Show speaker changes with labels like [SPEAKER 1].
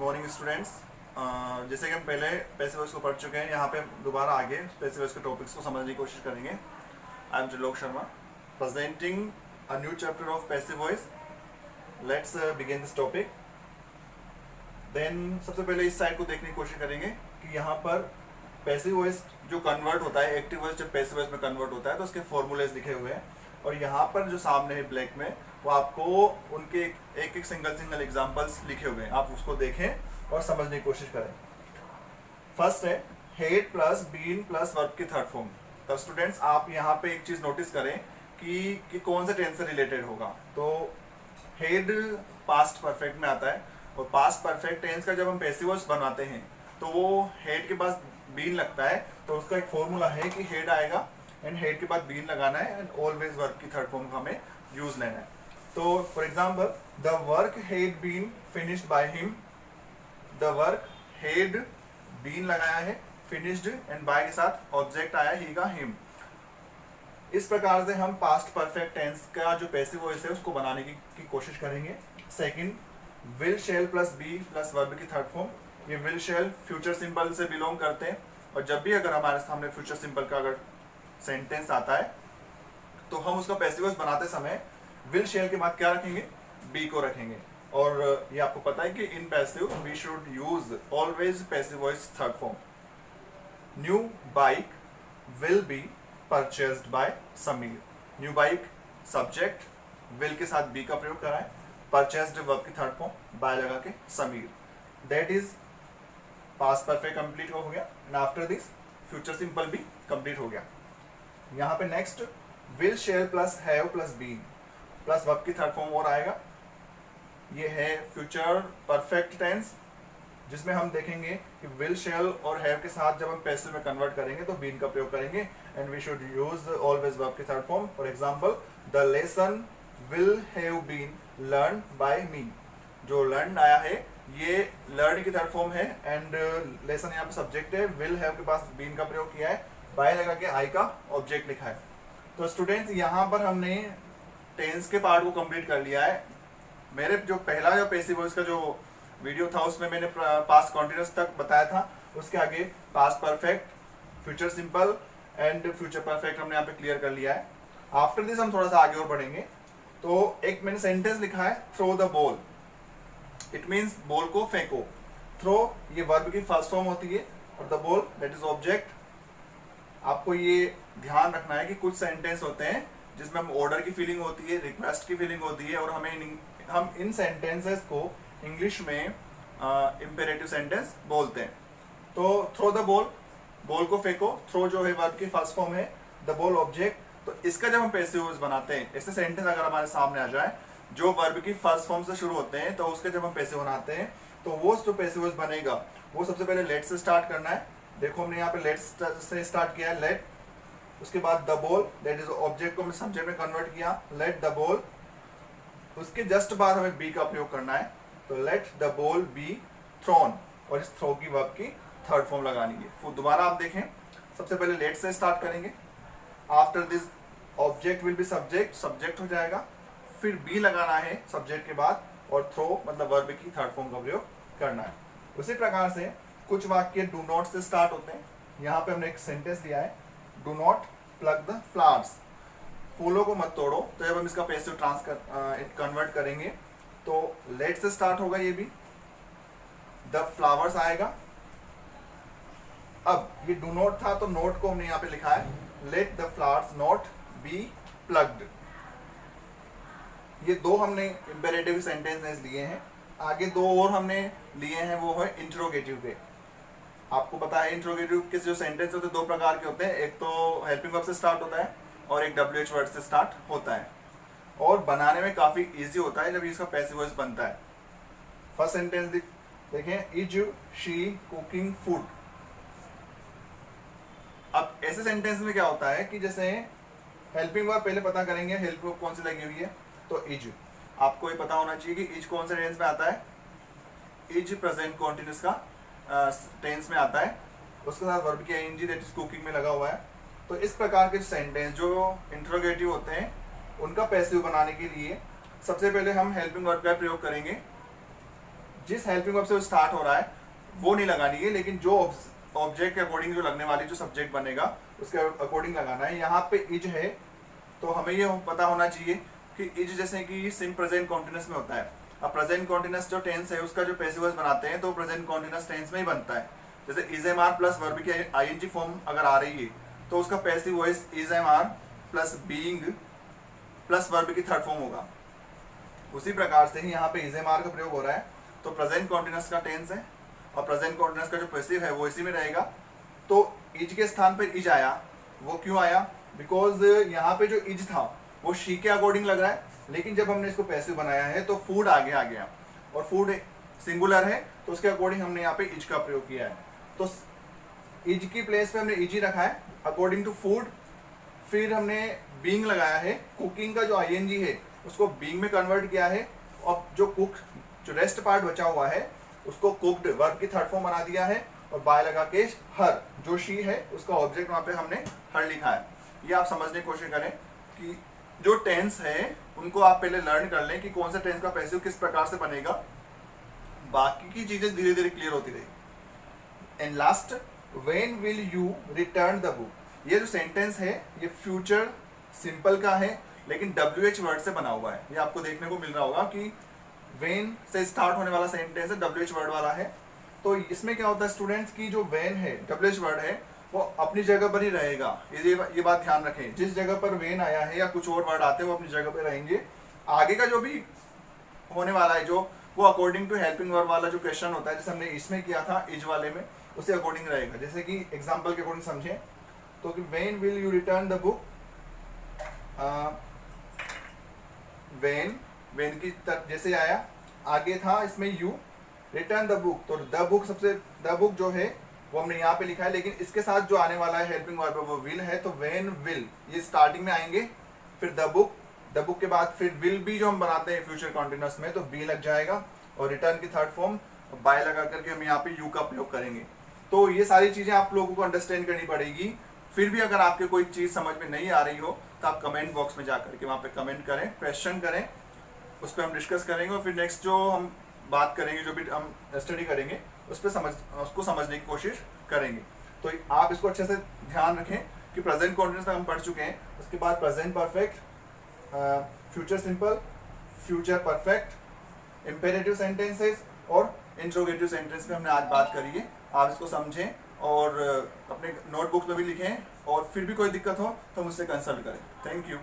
[SPEAKER 1] Morning students. जैसे कि हम पहले पैसिव वॉइस को पढ़ चुके हैं, यहाँ पे दोबारा आगे पैसिव वॉइस के टॉपिक्स को समझने की कोशिश करेंगे। I am Trilok Sharma presenting a new chapter of passive voice. Let's begin this topic. Then सबसे पहले इस साइड को देखने की कोशिश करेंगे कि यहाँ पर पैसिव वॉइस जो कन्वर्ट होता है, एक्टिव वॉइस जब पैसिव वॉइस में कन्वर्ट होता है तो उसके फॉर्मूलेज लिखे हुए हैं, और यहाँ पर जो सामने है ब्लैक में वो आपको उनके एक एक सिंगल एग्जांपल्स लिखे हुए हैं, आप उसको देखें और समझने की कोशिश करें। फर्स्ट है had plus been plus verb की थर्ड फॉर्म। तो स्टूडेंट्स आप यहाँ पे एक चीज नोटिस करें कि कौन से टेंस से रिलेटेड होगा। तो हेड पास्ट परफेक्ट में आता है, और पास्ट परफेक्ट टेंस का जब हम पैसिव वॉइस बनाते हैं तो वो हेड के पास बीन लगता है, तो उसका एक फॉर्मूला है कि हेड आएगा एंड हेड के बाद बीन लगाना है एंड ऑलवेज वर्ब की थर्ड फॉर्म का हमें यूज लेना है। तो for example the work had been finished by him. The work had been लगाया है, फिनिश्ड एंड बाय के साथ ऑब्जेक्ट आया ही का हिम। इस प्रकार से हम पास्ट परफेक्ट टेंस का जो पैसिव वॉइस है उसको बनाने की कोशिश करेंगे। Second will shall plus be plus verb की थर्ड फॉर्म। ये विल शेल फ्यूचर सिंपल से बिलोंग करते हैं, और जब भी अगर हमारे सामने फ्यूचर सिंपल का अगर सेंटेंस आता है तो हम उसका पैसिव वॉइस बनाते समय विल शेल के बाद क्या रखेंगे, बी को रखेंगे। और ये आपको पता है कि in passive we should use always passive voice third form. New bike will be purchased by Sameer. New bike subject, will के साथ बी का प्रयोग करा है, परचेज्ड वर्ब की थर्ड फॉर्म बाय लगा के Sameer. That is past perfect complete हो गया and after this future simple भी कंप्लीट हो गया। यहाँ पे next will shall plus have plus been plus verb की थर्ड फॉर्म और आएगा। ये है फ्यूचर परफेक्ट टेंस, जिसमें हम देखेंगे कि विल शेयर और हैव के साथ जब हम पैसिव में कन्वर्ट करेंगे तो बीन का प्रयोग करेंगे and we should use always verb की third form. For example the lesson will have been learn by me. जो लर्न आया है ये लर्न की थर्ड फॉर्म है एंड लेसन यहाँ पे सब्जेक्ट है, विल हैव के पास बीन का प्रयोग किया है, बाय लगा के आई का ऑब्जेक्ट लिखा है। तो स्टूडेंट्स यहाँ पर हमने टेंस के पार्ट को कंप्लीट कर लिया है। मेरे जो पहला जो पैसिव वॉइस का जो वीडियो था उसमें मैंने पास्ट कॉन्टिन्यूअस तक बताया था, उसके आगे past perfect, future simple and future perfect हमने यहाँ पे क्लियर कर लिया है। आफ्टर दिस हम थोड़ा सा आगे और बढ़ेंगे। तो एक मैंने सेंटेंस लिखा है throw the ball. It means ball को फेंको। थ्रो ये वर्ब की फर्स्ट फॉर्म होती है और the ball that is object. आपको ये ध्यान रखना है कि कुछ सेंटेंस होते हैं जिसमें हम ऑर्डर की फीलिंग होती है, रिक्वेस्ट की फीलिंग होती है, और हम इन सेंटेंसेस को इंग्लिश में इंपेरेटिव सेंटेंस बोलते हैं। तो थ्रो द बॉल, बॉल को फेंको, थ्रो जो है वर्ब की फर्स्ट फॉर्म है, द बॉल ऑब्जेक्ट। तो इसका जब हम पैसिव वॉइस बनाते हैं, ऐसे सेंटेंस अगर हमारे सामने आ जाए जो वर्ब की फर्स्ट फॉर्म से शुरू होते हैं, तो उसके जब हम पैसिव बनाते हैं तो वो जो पैसिव वॉइस बनेगा वो सबसे पहले लेट से स्टार्ट करना है। देखो हमने यहाँ पे लेट से स्टार्ट किया है, लेट, उसके बाद the ball that is object को हमने सब्जेक्ट में कन्वर्ट किया, लेट द बॉल। उसके जस्ट बाद हमें बी का प्रयोग करना है, तो let the ball be thrown, और इस थ्रो की वर्ब की थर्ड फॉर्म लगानी है। फिर दोबारा आप देखें, सबसे पहले लेट से स्टार्ट करेंगे, after this object will be subject, subject हो जाएगा, फिर बी लगाना है सब्जेक्ट के बाद, और थ्रो मतलब वर्ब की थर्ड फॉर्म का प्रयोग करना है। उसी प्रकार से कुछ वाक्य डू नॉट से स्टार्ट होते हैं। यहाँ पे हमने एक सेंटेंस दिया है, do not plug the flowers. फूलों को मत तोड़ो। तो जब हम इसका पैसिव कन्वर्ट करेंगे तो लेट से स्टार्ट होगा, ये भी द फ्लावर्स आएगा। अब ये डू नॉट था तो नोट को हमने यहाँ पे लिखा है, let the flowers not be plucked. ये दो हमने इंपेरेटिव सेंटेंसेस लिए हैं। आगे दो और हमने लिए हैं, वो है इंट्रोगेटिव के। आपको पता है इंट्रोगेटिव के जो सेंटेंस होते हैं दो प्रकार के होते हैं, एक तो हेल्पिंग वर्ब से स्टार्ट होता है और एक WH वर्ड से स्टार्ट होता है, और बनाने में काफी इजी होता है जब इसका पैसिव वॉइस बनता है। फर्स्ट सेंटेंस देखें, इज शी कुकिंग फूड। अब ऐसे सेंटेंस में क्या होता है कि जैसे हेल्पिंग वर्ब पहले पता करेंगे हेल्पिंग वर्ब कौन सी लगी हुई है, तो इज। आपको ये पता होना चाहिए कि इज कौन से टेंस में आता है, इज प्रेजेंट कॉन्टिन्यूअस का टेंस में आता है, उसके साथ वर्ब की आईएनजी दैट इज कुकिंग में लगा हुआ है। तो इस प्रकार के सेंटेंस जो इंट्रोगेटिव होते हैं उनका पैसिव बनाने के लिए सबसे पहले हम हेल्पिंग वर्ब का प्रयोग करेंगे। जिस हेल्पिंग वर्ब से वो स्टार्ट हो रहा है वो नहीं लगानी है, लेकिन जो ऑब्जेक्ट के अकॉर्डिंग जो लगने वाली जो सब्जेक्ट बनेगा उसके अकॉर्डिंग लगाना है। यहाँ पे इज है तो हमें ये पता होना चाहिए कि इज जैसे कि सिम प्रेजेंट कॉन्टिन्यूस में होता है। अब प्रेजेंट कॉन्टिन्यूस जो टेंस है उसका जो पैसिव वॉइस बनाते हैं तो प्रेजेंट कॉन्टिन्यूस टेंस में ही बनता है। जैसे is am are plus verb की आईएनजी फॉर्म अगर आ रही है तो उसका passive voice is am are plus being plus verb की थर्ड फॉर्म होगा। उसी प्रकार से ही यहाँ पे इज एम आर का प्रयोग हो रहा है तो प्रेजेंट कॉन्टिन्यूस का टेंस है और प्रेजेंट कॉन्टिन्यूस का जो पैसिव है वो इसी में रहेगा। तो इज के स्थान पर इज आया, वो क्यों आया? बिकॉज यहाँ पे जो इज था वो शी के अकॉर्डिंग लग रहा है, लेकिन जब हमने इसको पैसिव बनाया है तो फूड आगे आ गया और फूड सिंगुलर है तो उसके अकॉर्डिंग हमने यहाँ पे इज का प्रयोग किया है। तो इज की प्लेस पे हमने इज ही रखा है अकॉर्डिंग टू फूड। फिर हमने बीइंग लगाया है, कुकिंग का जो आईएनजी है उसको बीइंग में कन्वर्ट किया है और जो रेस्ट पार्ट बचा हुआ है उसको कुक्ड वर्ब की थर्ड फॉर्म बना दिया है और बाय लगा के हर जो शी है उसका ऑब्जेक्ट वहां पे हमने हर लिखा है। ये आप समझने की कोशिश करें कि जो टेंस है उनको आप पहले लर्न कर लें कि कौन सा टेंस का पैसिव किस प्रकार से बनेगा, बाकी की चीजें धीरे धीरे क्लियर होती रहेगी। And last, when will you return the book, ये जो सेंटेंस है ये फ्यूचर सिंपल का है लेकिन WH वर्ड से बना हुआ है। ये आपको देखने को मिल रहा होगा कि व्हेन से स्टार्ट होने वाला सेंटेंस है WH वर्ड वाला है। तो इसमें क्या होता है स्टूडेंट्स की जो व्हेन है WH वर्ड है वो अपनी जगह पर ही रहेगा। ये बात ध्यान रखें, जिस जगह पर व्हेन आया है या कुछ और वर्ड आते हैं वो अपनी जगह पर रहेंगे। आगे का जो भी होने वाला है जो वो अकॉर्डिंग टू हेल्पिंग वर्ब वाला जो क्वेश्चन होता है जैसे हमने इसमें किया था इज वाले में उसे अकॉर्डिंग रहेगा। जैसे कि एग्जाम्पल के अकॉर्डिंग समझें तो कि when will you return the book, when की जैसे आया आगे था इसमें यू, रिटर्न द बुक तो द बुक सबसे द बुक जो है वो हमने यहाँ पे लिखा है, लेकिन इसके साथ जो आने वाला है हेल्पिंग वर्ब वो विल है तो व्हेन विल ये स्टार्टिंग में आएंगे। फिर द बुक के बाद फिर विल भी जो हम बनाते हैं फ्यूचर कॉन्टिन्यूस में तो बी लग जाएगा और रिटर्न की थर्ड फॉर्म बाय लगा करके हम यहाँ पे यू का प्रयोग करेंगे। तो ये सारी चीजें आप लोगों को अंडरस्टैंड करनी पड़ेगी। फिर भी अगर आपके कोई चीज समझ में नहीं आ रही हो तो आप कमेंट बॉक्स में जाकर के वहाँ पे कमेंट करें, क्वेश्चन करें, उस पर हम डिस्कस करेंगे और फिर नेक्स्ट जो हम बात करेंगे जो भी हम स्टडी करेंगे उस पर उसको समझने की कोशिश करेंगे। तो आप इसको अच्छे से ध्यान रखें कि प्रेजेंट कॉन्टिन्यूस हम पढ़ चुके हैं, उसके बाद present perfect, future simple, future perfect, imperative sentences और इंट्रोगेटिव सेंटेंस पे हमने आज बात करी है। आप इसको समझें और अपने नोटबुक्स में भी लिखें और फिर भी कोई दिक्कत हो तो मुझसे कंसल्ट करें। Thank you.